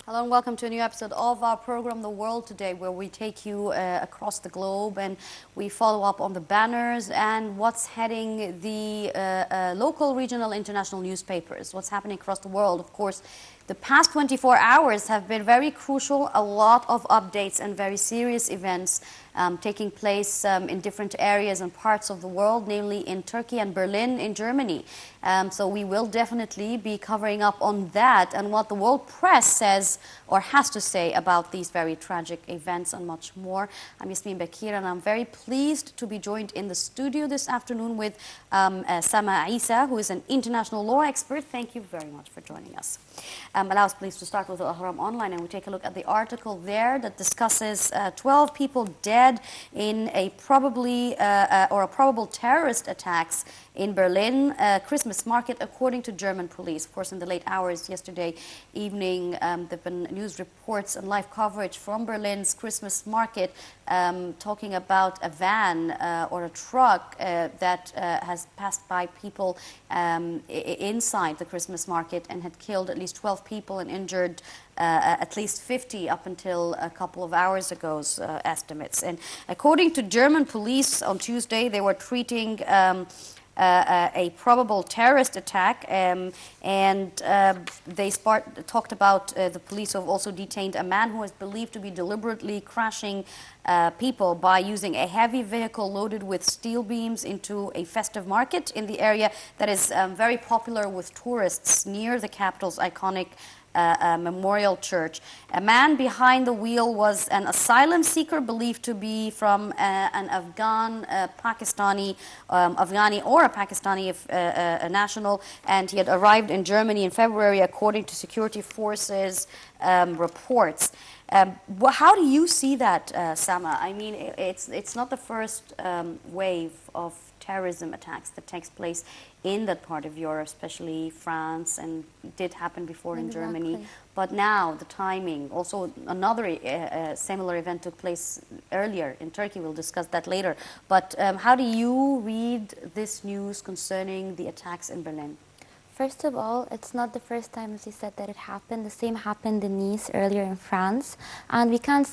Hello and welcome to a new episode of our program, The World Today, where we take you across the globe and we follow up on the banners and what's heading the local, regional, international newspapers, what's happening across the world. Of course, the past 24 hours have been very crucial, a lot of updates and very serious events taking place in different areas and parts of the world, namely in Turkey and Berlin in Germany. So we will definitely be covering up on that and what the world press says or has to say about these very tragic events and much more. I'm Yasmin Bakir and I'm very pleased to be joined in the studio this afternoon with Sama Eissa, who is an international law expert. Thank you very much for joining us. Allow us please to start with the Ahram Online, and we take a look at the article there that discusses 12 people dead in a probable terrorist attacks in Berlin Christmas market, according to German police. Of course, in the late hours yesterday evening, there have been news reports and live coverage from Berlin's Christmas market talking about a van or a truck that has passed by people inside the Christmas market and had killed at least 12 people and injured at least 50 up until a couple of hours ago's estimates. And according to German police on Tuesday, they were treating a probable terrorist attack, and they talked about the police have also detained a man who is believed to be deliberately crashing people by using a heavy vehicle loaded with steel beams into a festive market in the area that is very popular with tourists near the capital's iconic memorial church. A man behind the wheel was an asylum seeker believed to be from an Afghani or a Pakistani national, and he had arrived in Germany in February, according to security forces reports. How do you see that, Sama? I mean, it's not the first wave of terrorism attacks that takes place in that part of Europe, especially France, and it did happen before in Germany. But now the timing, also another similar event took place earlier in Turkey. We'll discuss that later. But how do you read this news concerning the attacks in Berlin? First of all, it's not the first time, as you said, that it happened. The same happened in Nice earlier in France. And we can't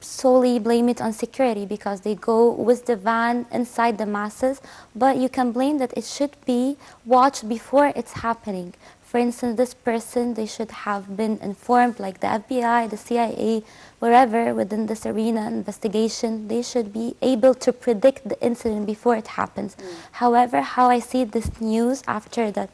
solely blame it on security because they go with the van inside the masses, but you can blame that it should be watched before it's happening. For instance, this person, they should have been informed, like the FBI, the CIA, wherever within this arena investigation, they should be able to predict the incident before it happens. However, how I see this news after that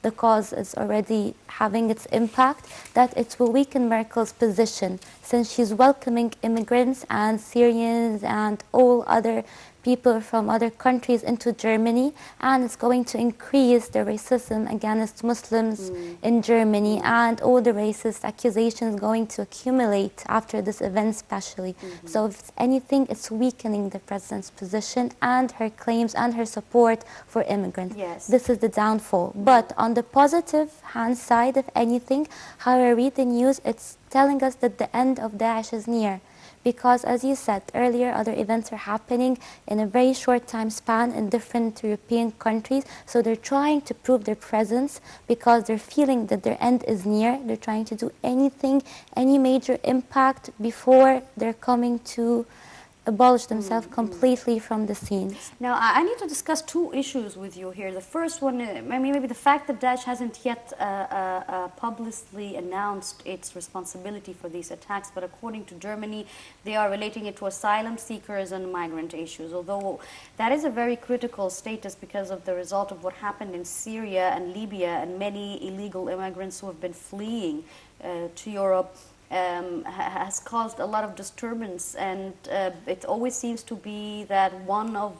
the cause is already having its impact, that it will weaken Merkel's position since she's welcoming immigrants and Syrians and all other people from other countries into Germany, and it's going to increase the racism against Muslims in Germany, and all the racist accusations going to accumulate after this event especially. So if anything, it's weakening the president's position and her claims and her support for immigrants. Yes. This is the downfall. But on the positive hand side, if anything, how I read the news, it's telling us that the end of Daesh is near. Because, as you said earlier, other events are happening in a very short time span in different European countries. So they're trying to prove their presence because they're feeling that their end is near. They're trying to do anything, any major impact before they're coming to abolish themselves completely from the scenes. Now, I need to discuss two issues with you here. The first one, maybe the fact that Daesh hasn't yet publicly announced its responsibility for these attacks, but according to Germany, they are relating it to asylum seekers and migrant issues, although that is a very critical status because of the result of what happened in Syria and Libya, and many illegal immigrants who have been fleeing to Europe. Has caused a lot of disturbance, and it always seems to be that one of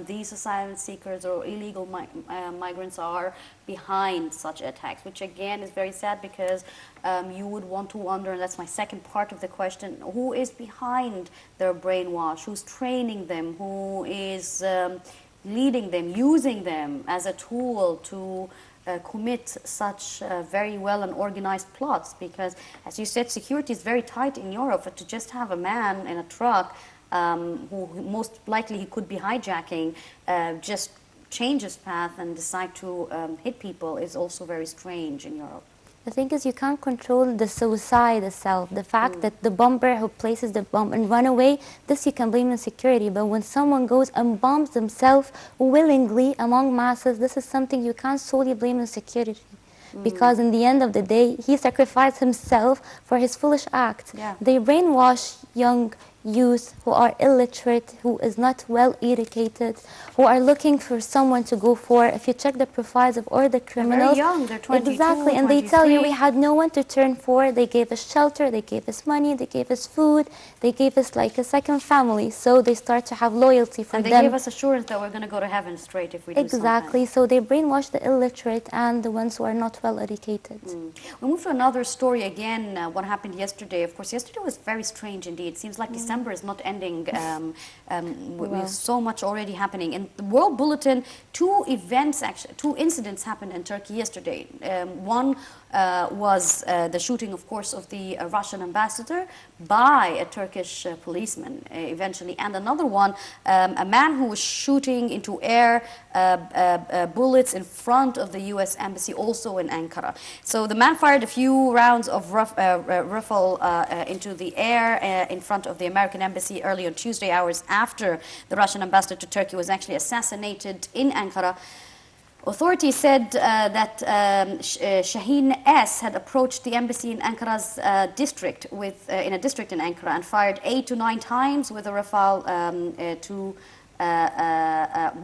these asylum seekers or illegal migrants are behind such attacks, which again is very sad because you would want to wonder, and that's my second part of the question, who is behind their brainwash, who's training them, who is leading them, using them as a tool to commit such very well and organized plots, because as you said, security is very tight in Europe. But to just have a man in a truck who most likely he could be hijacking just change his path and decide to hit people is also very strange in Europe. The thing is, you can't control the suicide itself. The fact that the bomber who places the bomb and run away, this you can blame on security. But when someone goes and bombs themselves willingly among masses, this is something you can't solely blame on security. Because in the end of the day, he sacrificed himself for his foolish act. Yeah. They brainwash young youth who are illiterate, who is not well educated, who are looking for someone to go for. If you check the profiles of all the criminals, They're very young, they're 22, exactly, and they tell you 23. we had no one to turn for. They gave us shelter, they gave us money, they gave us food, they gave us like a second family. So they start to have loyalty for And them. they gave us assurance that we're going to go to heaven straight if we do Exactly. something. So they brainwash the illiterate and the ones who are not well educated. We move to another story again, what happened yesterday. Of course, yesterday was very strange indeed. It seems like December is not ending with so much already happening. In the World Bulletin, two incidents happened in Turkey yesterday. One was the shooting, of course, of the Russian ambassador by a Turkish policeman eventually. And another one, a man who was shooting into air bullets in front of the U.S. embassy, also in Ankara. So the man fired a few rounds of rifle into the air in front of the American embassy early on Tuesday, hours after the Russian ambassador to Turkey was actually assassinated in Ankara. Authorities said that Shaheen S. had approached the embassy in Ankara's district in a district in Ankara and fired 8 to 9 times with a rifle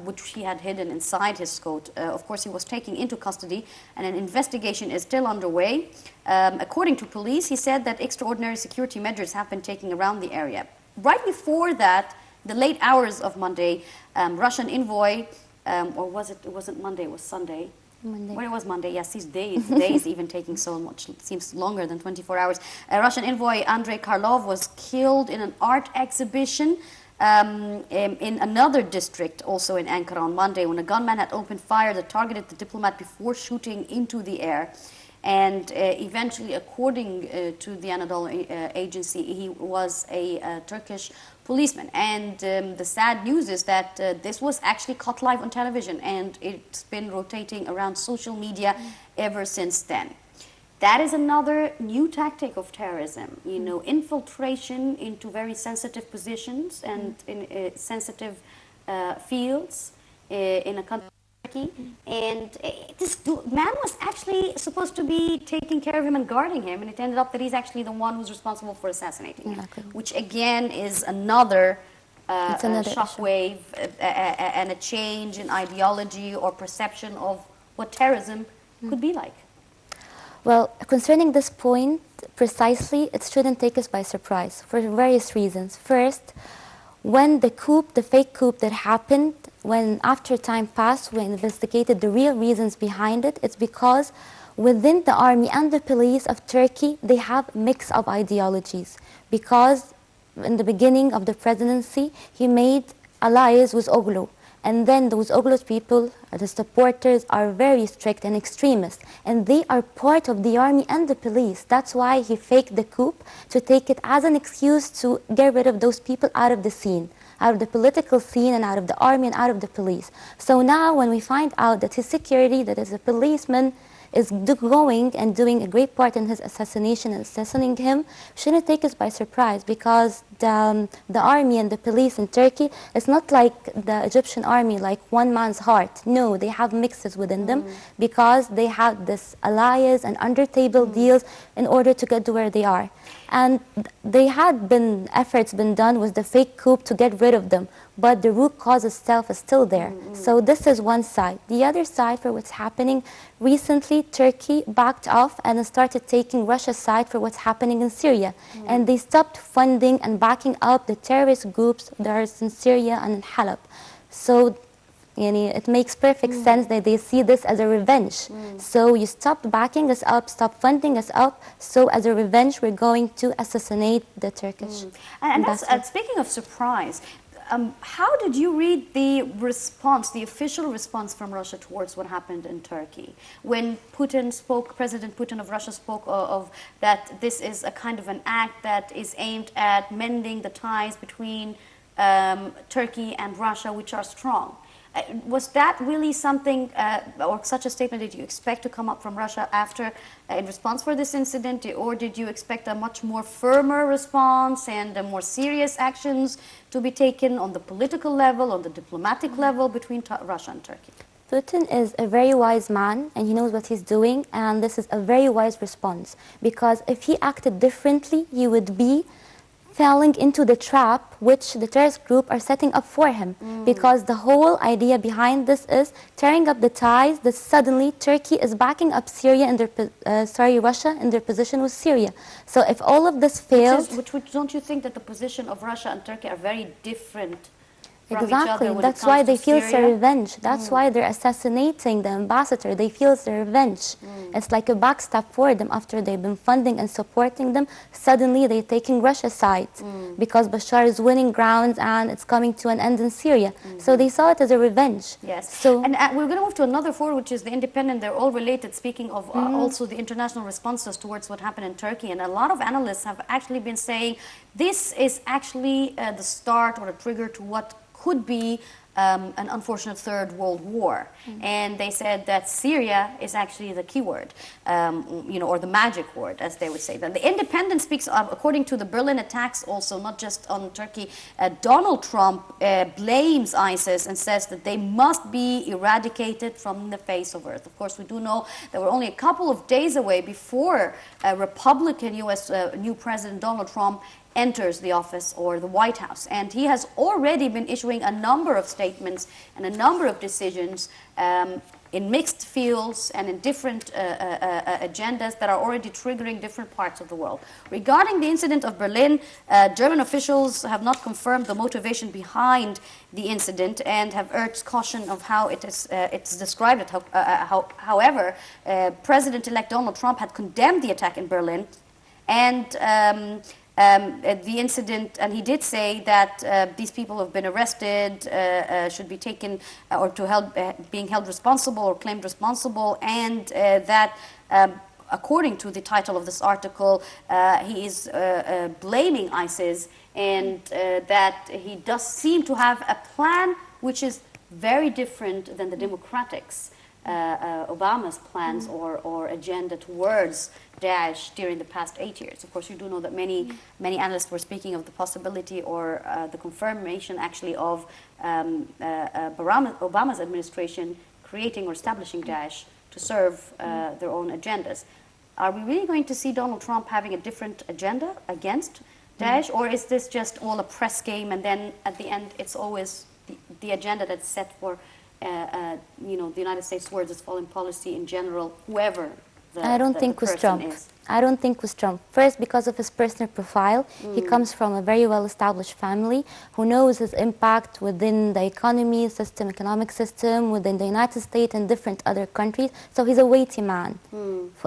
which he had hidden inside his coat. Of course, he was taken into custody, and an investigation is still underway. According to police, he said that extraordinary security measures have been taken around the area. Right before that, the late hours of Monday, Russian envoy, or it wasn't Monday, it was Sunday. Monday. When it was Monday, yes, these days even taking so much, it seems longer than 24 hours. Russian envoy Andrei Karlov was killed in an art exhibition in another district, also in Ankara, on Monday, when a gunman had opened fire that targeted the diplomat before shooting into the air. And eventually, according to the Anadolu agency, he was a Turkish policeman. And the sad news is that this was actually caught live on television, and it's been rotating around social media ever since then. That is another new tactic of terrorism, you know, infiltration into very sensitive positions and in sensitive fields in a country. And this man was actually supposed to be taking care of him and guarding him, and it ended up that he's actually the one who's responsible for assassinating him, which again is another shockwave and a change in ideology or perception of what terrorism could be like. Well, concerning this point, precisely, it shouldn't take us by surprise for various reasons. First, when the fake coup that happened, when after time passed, we investigated the real reasons behind it, it's because within the army and the police of Turkey, they have mix of ideologies. Because in the beginning of the presidency, he made allies with Oglu. And then those Oglu's people, the supporters, are very strict and extremist. And they are part of the army and the police. That's why he faked the coup, to take it as an excuse to get rid of those people out of the scene, out of the political scene and out of the army and out of the police. So now when we find out that his security, that is a policeman, is going and doing a great part in his assassination and assassinating him, shouldn't take us by surprise, because the army and the police in Turkey is not like the Egyptian army, like one man's heart. No, they have mixes within them, because they have this alliance and under-table deals in order to get to where they are. And they had been efforts been done with the fake coup to get rid of them, but the root cause itself is still there. So this is one side. The other side for what's happening, recently Turkey backed off and started taking Russia's side for what's happening in Syria. And they stopped funding and backing up the terrorist groups that are in Syria and in Halab. So it makes perfect sense that they see this as a revenge. So you stop backing us up, stop funding us up, so as a revenge we're going to assassinate the Turkish ambassador. And speaking of surprise, how did you read the response, the official response from Russia towards what happened in Turkey? When Putin spoke, President Putin of Russia spoke of that this is a kind of an act that is aimed at mending the ties between Turkey and Russia, which are strong. Was that really something, or such a statement, did you expect to come up from Russia after, in response for this incident, or did you expect a much more firmer response and more serious actions to be taken on the political level, on the diplomatic level between Russia and Turkey? Putin is a very wise man and he knows what he's doing, and this is a very wise response, because if he acted differently, he would be falling into the trap which the terrorist group are setting up for him, because the whole idea behind this is tearing up the ties that suddenly Turkey is backing up Syria in their, Russia in their position with Syria. So if all of this fails... Which don't you think that the position of Russia and Turkey are very different from each Exactly, other when that's it why comes they to feel it's a Syria? revenge. That's why they're assassinating the ambassador. They feel it's a revenge. It's like a backstab for them. After they've been funding and supporting them, suddenly they're taking Russia's side because Bashar is winning grounds and it's coming to an end in Syria. So they saw it as a revenge. Yes, so, and we're going to move to another forum, which is the Independent. They're all related, speaking of also the international responses towards what happened in Turkey. And a lot of analysts have actually been saying this is actually the start or a trigger to what could be an unfortunate third world war. And they said that Syria is actually the key word, or the magic word, as they would say. Then the Independent speaks of, according to the Berlin attacks, also not just on Turkey, Donald Trump blames ISIS and says that they must be eradicated from the face of earth. Of course, we do know that we're only a couple of days away before Republican U.S. New President Donald Trump enters the office or the White House. And he has already been issuing a number of statements and a number of decisions in mixed fields and in different agendas that are already triggering different parts of the world. Regarding the incident of Berlin, German officials have not confirmed the motivation behind the incident and have urged caution of how it's described. However, President-elect Donald Trump had condemned the attack in Berlin and the incident, and he did say that these people have been arrested, should be taken or being held responsible or claimed responsible, and that according to the title of this article, he is blaming ISIS, and that he does seem to have a plan which is very different than the Democrats' Obama's plans or agenda towards Daesh during the past 8 years. Of course, you do know that many analysts were speaking of the possibility or the confirmation actually of Obama's administration creating or establishing Daesh to serve their own agendas. Are we really going to see Donald Trump having a different agenda against Daesh, or is this just all a press game and then at the end it's always the agenda that's set for the United States towards its foreign policy in general, whoever I don't think with Trump. I don't think with Trump. First, because of his personal profile. He comes from a very well-established family who knows his impact within the economic system, within the United States and different other countries. So he's a weighty man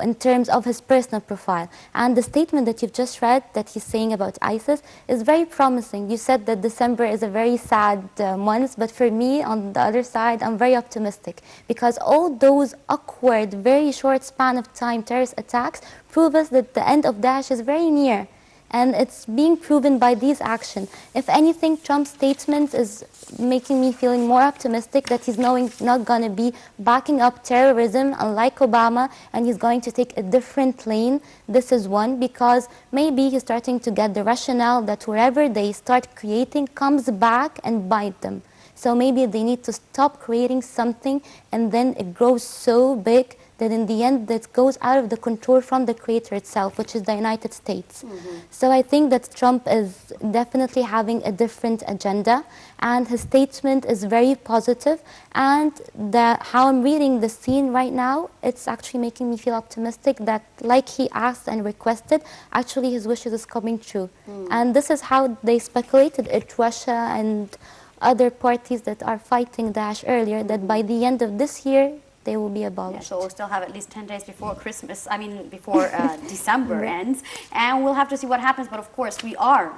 in terms of his personal profile. And the statement that you've just read that he's saying about ISIS is very promising. You said that December is a very sad month, but for me, on the other side, I'm very optimistic because all those awkward, very short span of time terrorist attacks prove us that the end of Daesh is very near, and it's being proven by these actions. If anything, Trump's statement is making me feeling more optimistic that he's not going to be backing up terrorism unlike Obama, and he's going to take a different lane. This is one, because maybe he's starting to get the rationale that wherever they start creating comes back and bite them. So maybe they need to stop creating something and then it grows so big that in the end that goes out of the control from the creator itself, which is the United States. So I think that Trump is definitely having a different agenda, and his statement is very positive, and how I'm reading the scene right now, it's actually making me feel optimistic that, like he asked and requested, actually his wishes is coming true. And this is how they speculated at Russia and other parties that are fighting Daesh earlier, that by the end of this year, they will be abolished. Yeah, so we'll still have at least 10 days before Christmas, before December ends, and we'll have to see what happens. But of course, we are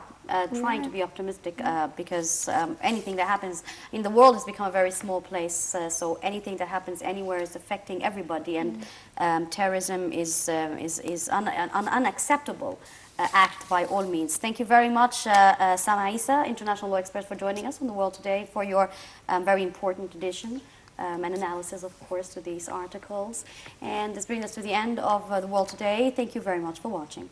trying to be optimistic because anything that happens in the world has become a very small place. So anything that happens anywhere is affecting everybody, and terrorism is an unacceptable act by all means. Thank you very much, Sama Eissa, international law expert, for joining us on The World Today for your very important edition. And analysis, of course, to these articles. And this brings us to the end of The World Today. Thank you very much for watching.